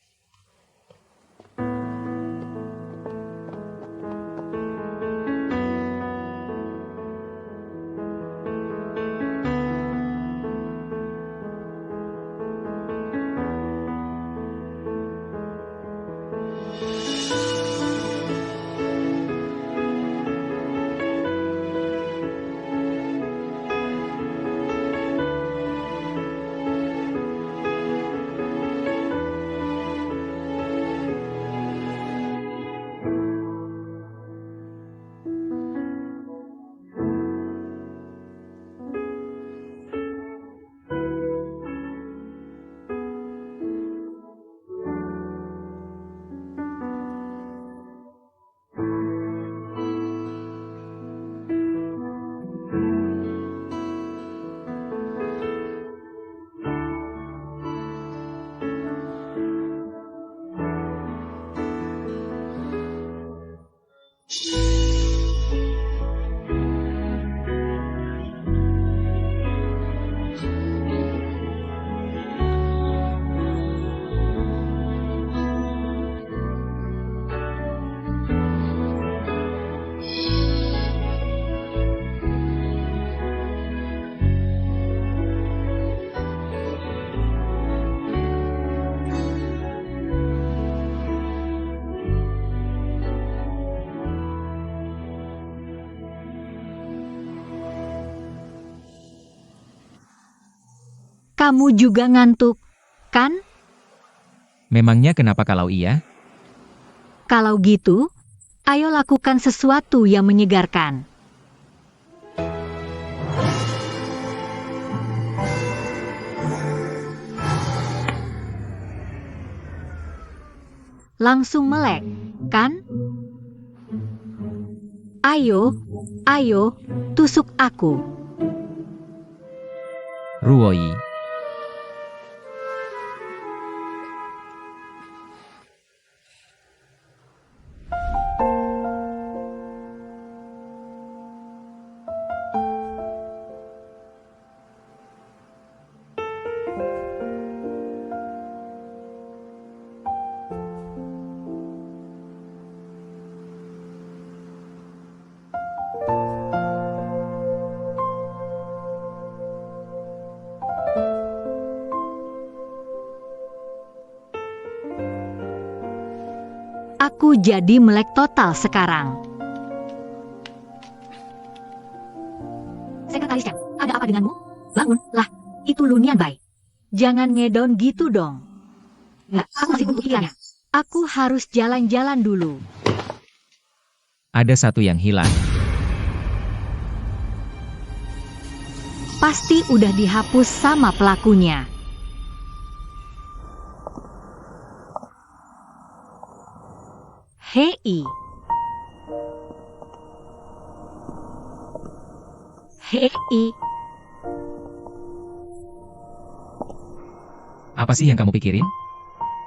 Kamu juga ngantuk, kan? Memangnya kenapa kalau iya? Kalau gitu, ayo lakukan sesuatu yang menyegarkan. Langsung melek, kan? Ayo, ayo, tusuk aku. Ruoi. Aku jadi melek total sekarang. Sekretaris Apa denganmu? Bangun, lah. Itu Lunian Bai. Jangan ngedon gitu dong. Nggak, aku masih buntu pikirannya. Aku harus jalan-jalan dulu. Ada satu yang hilang. Pasti udah dihapus sama pelakunya. Hei. Hei. Apa sih yang kamu pikirin?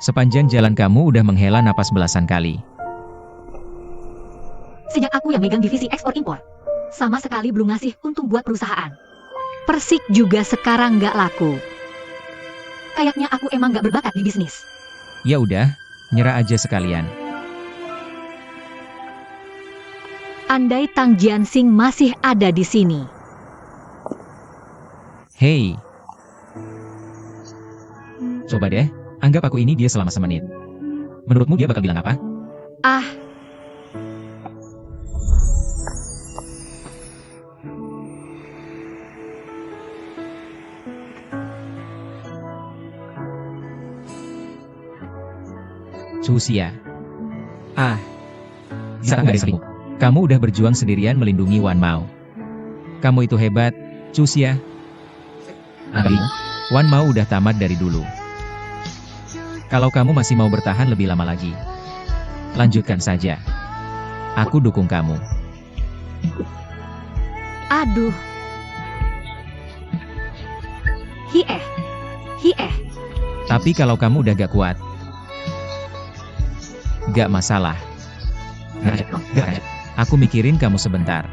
Sepanjang jalan kamu udah menghela napas belasan kali. Sejak aku yang megang divisi ekspor-impor, sama sekali belum ngasih untung buat perusahaan. Persik juga sekarang nggak laku. Kayaknya aku emang nggak berbakat di bisnis. Ya udah, nyerah aja sekalian. Andai Tang Jiansing masih ada di sini. Hei. Coba deh, anggap aku ini dia selama semenit. Menurutmu dia bakal bilang apa? Ah, Cusia. Ah. Bisa nggak disebut? Kamu udah berjuang sendirian melindungi Wan Mao. Kamu itu hebat, Cusia. Tapi, Wan Mao udah tamat dari dulu. Kalau kamu masih mau bertahan lebih lama lagi, lanjutkan saja. Aku dukung kamu. aduh. Hieh. Hieh. Tapi kalau kamu udah gak kuat, gak masalah. Aku mikirin kamu sebentar.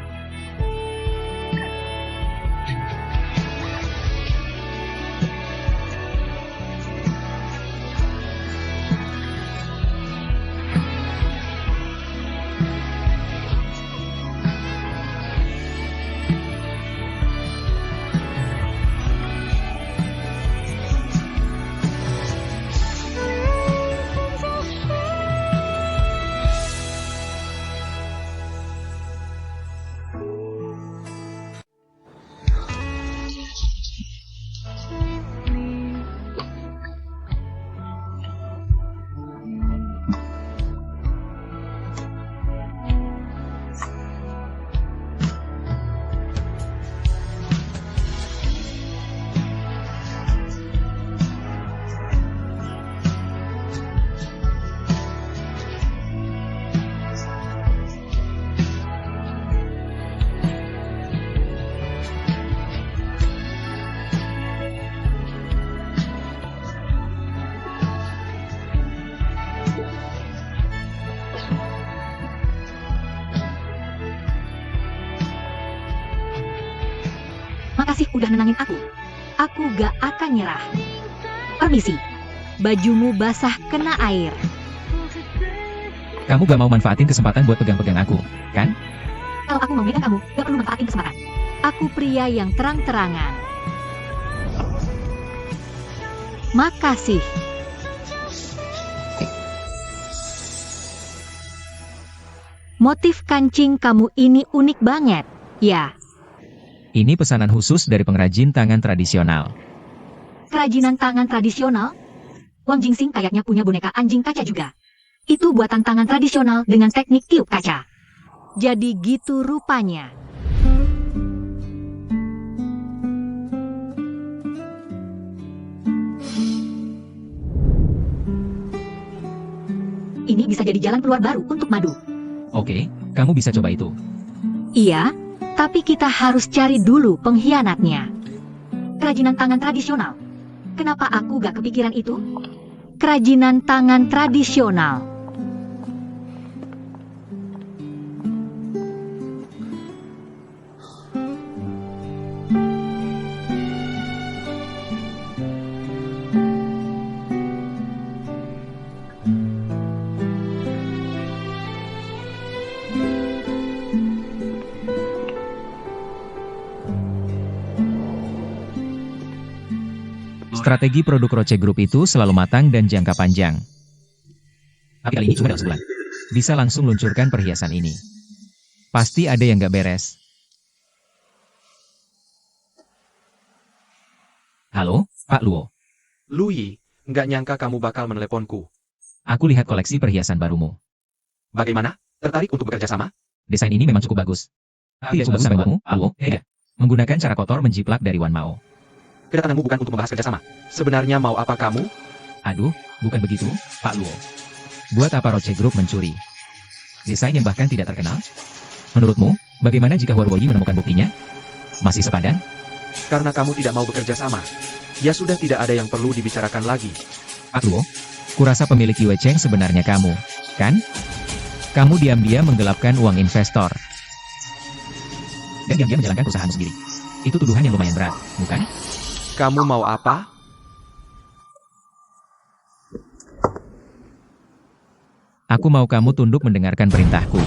Makasih udah nenangin aku. Aku gak akan nyerah. Permisi. Bajumu basah kena air. Kamu gak mau manfaatin kesempatan buat pegang-pegang aku, kan? Kalau aku mau megang kamu, gak perlu manfaatin kesempatan. Aku pria yang terang-terangan. Makasih. Motif kancing kamu ini unik banget, ya. Ini pesanan khusus dari pengrajin tangan tradisional. Kerajinan tangan tradisional? Wang Jingsing kayaknya punya boneka anjing kaca juga. Itu buatan tangan tradisional dengan teknik tiup kaca. Jadi gitu rupanya. Ini bisa jadi jalan keluar baru untuk madu. Oke, kamu bisa coba itu. Iya, tapi kita harus cari dulu pengkhianatnya. Kerajinan tangan tradisional. Kenapa aku gak kepikiran itu? Kerajinan tangan tradisional. Strategi produk Roche Group itu selalu matang dan jangka panjang. Tapi kali ini cuma dalam sebulan. Bisa langsung luncurkan perhiasan ini. Pasti ada yang gak beres. Halo, Pak Luo. Lui, nggak nyangka kamu bakal meneleponku. Aku lihat koleksi perhiasan barumu. Bagaimana? Tertarik untuk bekerja sama? Desain ini memang cukup bagus. Tapi yang bagus membuatmu, Pak Luo, menggunakan cara kotor menjiplak dari Wan Mao. Kedatanganmu bukan untuk membahas kerjasama. Sebenarnya mau apa kamu? Aduh, bukan begitu, Pak Luo. Buat apa Roche Group mencuri desain yang bahkan tidak terkenal? Menurutmu, bagaimana jika Huawei menemukan buktinya? Masih sepadan? Karena kamu tidak mau bekerja sama. Ya sudah tidak ada yang perlu dibicarakan lagi. Pak Luo, kurasa pemilik Yue Cheng sebenarnya kamu, kan? Kamu diam-diam menggelapkan uang investor. Dan diam-diam menjalankan perusahaan sendiri. Itu tuduhan yang lumayan berat, bukan? Kamu mau apa? Aku mau kamu tunduk mendengarkan perintahku.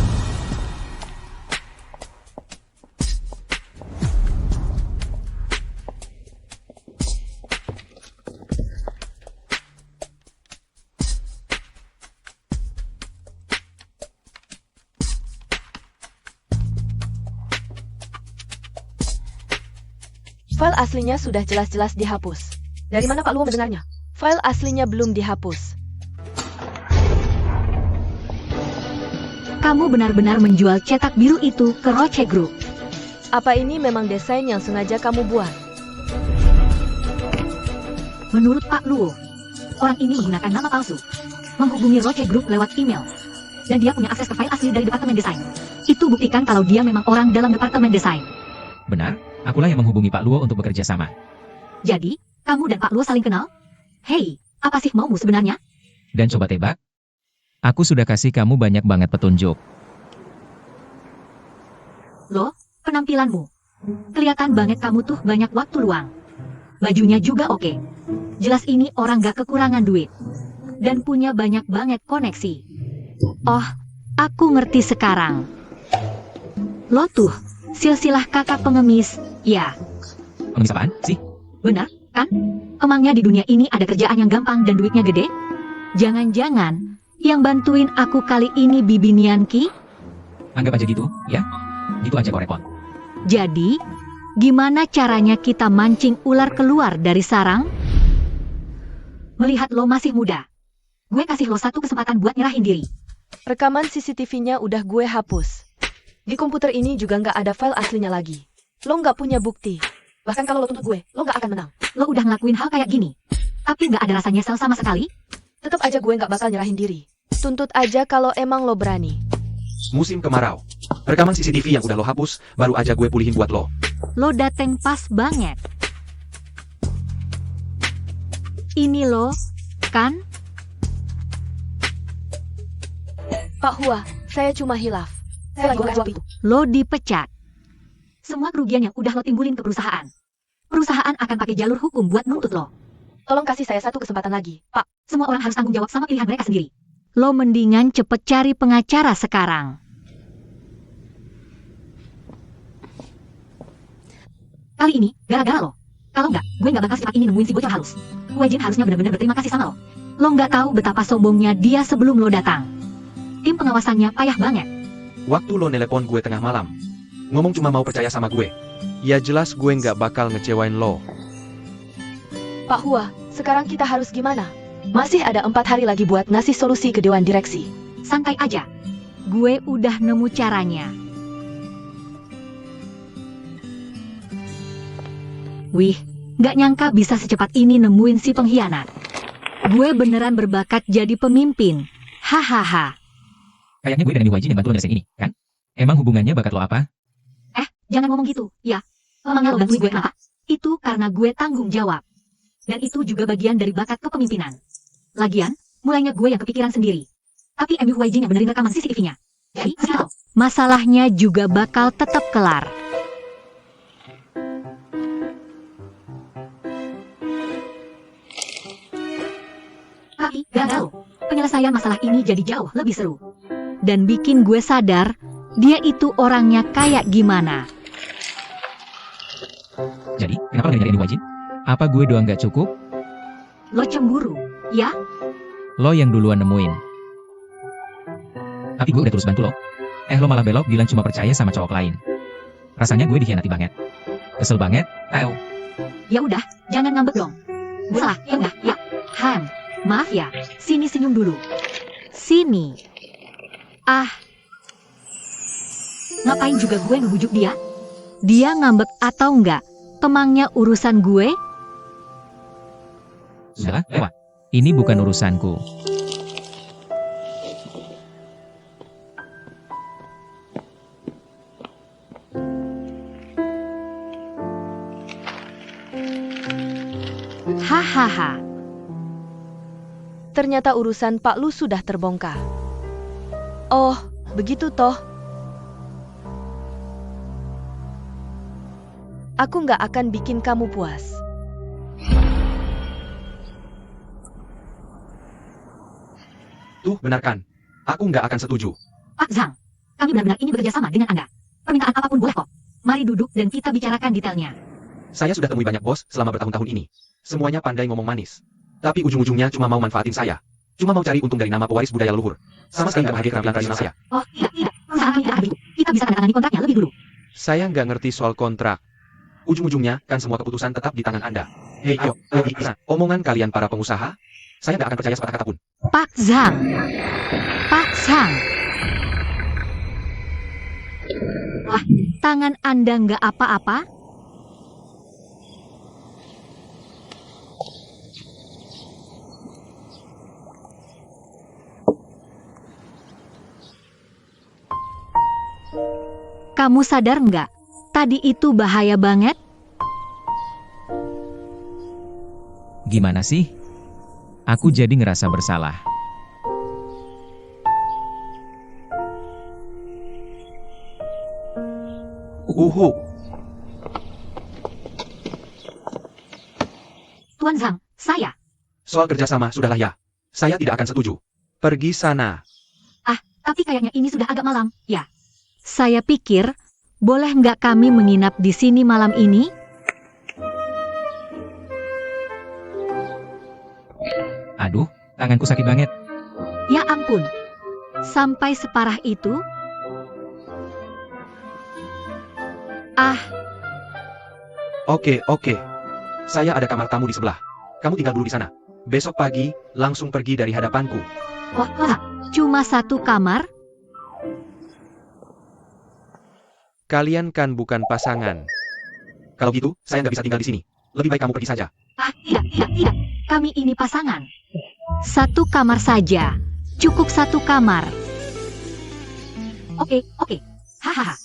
File aslinya sudah jelas-jelas dihapus. Dari mana Pak Luo mendengarnya? File aslinya belum dihapus. Kamu benar-benar menjual cetak biru itu ke Roche Group. Apa ini memang desain yang sengaja kamu buat? Menurut Pak Luo, orang ini menggunakan nama palsu, menghubungi Roche Group lewat email, dan dia punya akses ke file asli dari Departemen Desain. Itu buktikan kalau dia memang orang dalam Departemen Desain. Benar, akulah yang menghubungi Pak Luo untuk bekerja sama. Jadi, kamu dan Pak Luo saling kenal? Hei, apa sih maumu sebenarnya? Dan coba tebak, aku sudah kasih kamu banyak banget petunjuk. Loh, penampilanmu. Kelihatan banget kamu tuh banyak waktu luang. Bajunya juga oke. Jelas ini orang gak kekurangan duit. Dan punya banyak banget koneksi. Oh, aku ngerti sekarang. Lo tuh, silsilah kakak pengemis, ya. Pengemis apaan sih? Benar, kan? Emangnya di dunia ini ada kerjaan yang gampang dan duitnya gede? Jangan-jangan, yang bantuin aku kali ini Bibi Nianki? Anggap aja gitu, ya? Gitu aja kok repot. Jadi, gimana caranya kita mancing ular keluar dari sarang? Melihat lo masih muda, gue kasih lo satu kesempatan buat nyerahin diri. Rekaman CCTV-nya udah gue hapus. Di komputer ini juga nggak ada file aslinya lagi. Lo nggak punya bukti. Bahkan kalau lo tuntut gue, lo nggak akan menang. Lo udah ngelakuin hal kayak gini, tapi nggak ada rasa nyesel sama sekali? Tetap aja gue nggak bakal nyerahin diri. Tuntut aja kalau emang lo berani. Musim kemarau. Rekaman CCTV yang udah lo hapus, baru aja gue pulihin buat lo. Lo dateng pas banget. Ini lo, kan? Pak Hua, saya cuma hilaf. Saya lagi jawab itu. Lo dipecat. Semua kerugian yang udah lo timbulin ke perusahaan. Perusahaan akan pakai jalur hukum buat nuntut lo. Tolong kasih saya satu kesempatan lagi, Pak. Semua orang harus tanggung jawab sama pilihan mereka sendiri. Lo mendingan cepet cari pengacara sekarang. Kali ini, gara-gara lo. Kalau nggak, gue nggak bakal secepat ini nemuin si bocor halus. Gue Jin harusnya benar-benar berterima kasih sama lo. Lo nggak tahu betapa sombongnya dia sebelum lo datang. Tim pengawasannya payah banget. Waktu lo nelepon gue tengah malam, ngomong cuma mau percaya sama gue. Ya jelas gue nggak bakal ngecewain lo. Pak Hua, sekarang kita harus gimana? Masih ada 4 hari lagi buat ngasih solusi ke Dewan Direksi. Santai aja. Gue udah nemu caranya. Wih, nggak nyangka bisa secepat ini nemuin si pengkhianat. Gue beneran berbakat jadi pemimpin. Hahaha. Kayaknya gue dan Wajin yang bantu lo desain ini, kan? Emang hubungannya bakat lo apa? Jangan ngomong gitu, ya. Emangnya lo bantuin gue kenapa? Itu karena gue tanggung jawab. Dan itu juga bagian dari bakat kepemimpinan. Lagian, mulainya gue yang kepikiran sendiri. Tapi MUYJ yang benerin rekaman CCTV-nya. Jadi, kasih tau. Masalahnya juga bakal tetap kelar. Tapi, gagal. Penyelesaian masalah ini jadi jauh lebih seru. Dan bikin gue sadar, dia itu orangnya kayak gimana. Jadi, kenapa lo nyariin Wajin? Apa gue doang gak cukup? Lo cemburu, ya? Lo yang duluan nemuin. Tapi gue udah terus bantu lo. Lo malah belok bilang cuma percaya sama cowok lain. Rasanya gue dikhianati banget. Kesel banget, tau. Ya udah, jangan ngambek dong. Gue salah, ya enggak? Ya. Maaf ya. Sini senyum dulu. Sini. Ah. Ngapain juga gue ngebujuk dia? Dia ngambek atau enggak? Kemangnya urusan gue? Sudahlah, lewat. Ini bukan urusanku. Hahaha. Ternyata urusan Pak Lu sudah terbongkar. Oh, begitu toh. Aku nggak akan bikin kamu puas. Tuh, benarkan. Aku nggak akan setuju. Pak Zhang, kami benar-benar ini bekerja sama dengan Anda. Permintaan apapun boleh kok. Mari duduk dan kita bicarakan detailnya. Saya sudah temui banyak bos selama bertahun-tahun ini. Semuanya pandai ngomong manis. Tapi ujung-ujungnya cuma mau manfaatin saya. Cuma mau cari untung dari nama pewaris budaya leluhur. Sama sekali nggak menghargai keterampilan tradisional saya. Oh, tidak. Perusahaan kami tidak akan begitu. Kita bisa tanda tangani kontraknya lebih dulu. Saya nggak ngerti soal kontrak. Ujung-ujungnya kan semua keputusan tetap di tangan Anda. Hei, ayo, bisa. Omongan kalian para pengusaha, saya nggak akan percaya sepatah kata pun. Pak Zhang. Pak Zhang. Wah, tangan Anda nggak apa-apa? Kamu sadar nggak? Tadi itu bahaya banget. Gimana sih? Aku jadi ngerasa bersalah. Uhu, Tuan Zhang, saya. soal kerjasama sudahlah ya. Saya tidak akan setuju. Pergi sana. Tapi kayaknya ini sudah agak malam, ya. Saya pikir, boleh nggak kami menginap di sini malam ini? Aduh, tanganku sakit banget. Ya ampun, sampai separah itu? Ah, Oke. Saya ada kamar tamu di sebelah. Kamu tinggal dulu di sana. Besok pagi, langsung pergi dari hadapanku. wah, cuma satu kamar? Kalian kan bukan pasangan. Kalau gitu, saya nggak bisa tinggal di sini. Lebih baik kamu pergi saja. Tidak. Kami ini pasangan. Satu kamar saja. Cukup satu kamar. Oke. Hahaha.